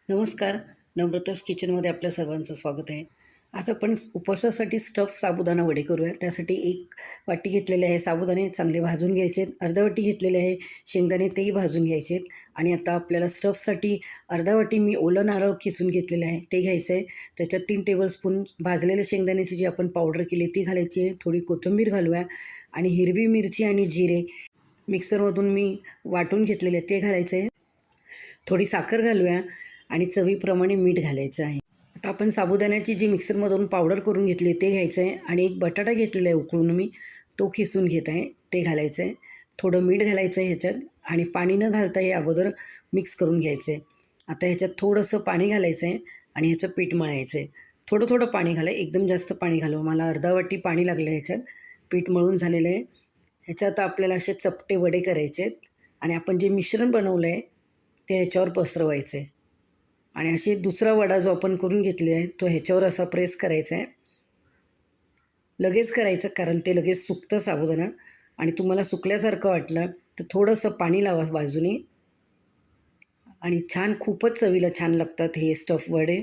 नमस्कार. नम्रताच किचनमध्ये आपल्या सर्वांचं स्वागत आहे. आज आपण उपवासासाठी स्टफ साबुदाणा वडे करूया. त्यासाठी 1 वाटी घेतलेले आहे साबुदाणे, चांगले भाजून घ्यायचे आहेत. अर्धा वाटी घेतलेले आहे शेंगदाणे, तेही भाजून घ्यायचे आहेत. आणि आता आपल्याला स्टफसाठी अर्धा वाटी मी ओलं नारळ किसून घेतलेलं आहे, ते घ्यायचं आहे. त्याच्यात 3 टेबलस्पून भाजलेल्या शेंगदाण्याची जी आपण पावडर केली ती घालायची आहे. थोडी कोथिंबीर घालूया आणि हिरवी मिरची आणि जिरे मिक्सरमधून मी वाटून घेतलेले ते घालायचं आहे. थोडी साखर घालूया आणि चवीप्रमाणे मीठ घालायचं आहे. आता आपण साबुदाण्याची जी मिक्सरमधून पावडर करून घेतली ते घ्यायचं आहे आणि एक बटाटा घेतलेला आहे उकळून मी, तो खिसून घेत आहे, ते घालायचं आहे. थोडं मीठ घालायचं आहे ह्याच्यात आणि पाणी न घालता हे अगोदर मिक्स करून घ्यायचं आहे. आता ह्याच्यात थोडंसं पाणी घालायचं आहे आणि ह्याचं पीठ मळायचं आहे. थोडं थोडं पाणी घाला, एकदम जास्त पाणी घालवा. मला अर्धा वाटी पाणी लागलं ह्याच्यात. पीठ मळून झालेलं आहे. ह्याच्यात आपल्याला असे चपटे वडे करायचे आहेत आणि आपण जे मिश्रण बनवलं आहे ते ह्याच्यावर पसरवायचं आहे. आणि अशी दुसरा वडा जो आपण करून घेतले आहे तो ह्याच्यावर असा प्रेस करायचा आहे. लगेच करायचं कारण ते लगेच सुकतं साबुदाणा. आणि तुम्हाला सुकल्यासारखं वाटलं तर थोडंसं पाणी लावा बाजूने आणि छान खूपच चवीला छान लागतात हे स्टफ वडे.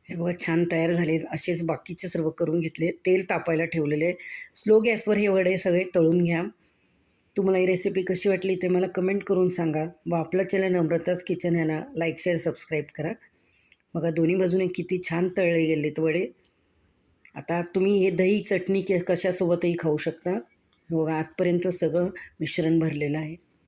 हे बघा छान तयार झाले. असेच बाकीचे सर्व करून घेतले. तेल तापायला ठेवलेले. स्लो गॅसवर हे वडे सगळे तळून घ्या. तुम्हाला ही रेसिपी कशी वाटली ते मला कमेंट करून सांगा व आपलं चॅनल नम्रताच किचन ह्याला लाईक शेअर सबस्क्राईब करा. बघा दोन्ही बाजूने किती छान तळले गेलेत वडे. आता तुम्ही हे दही चटणी कशासोबतही खाऊ शकता. बघा आतपर्यंत सगळं मिश्रण भरलेलं आहे.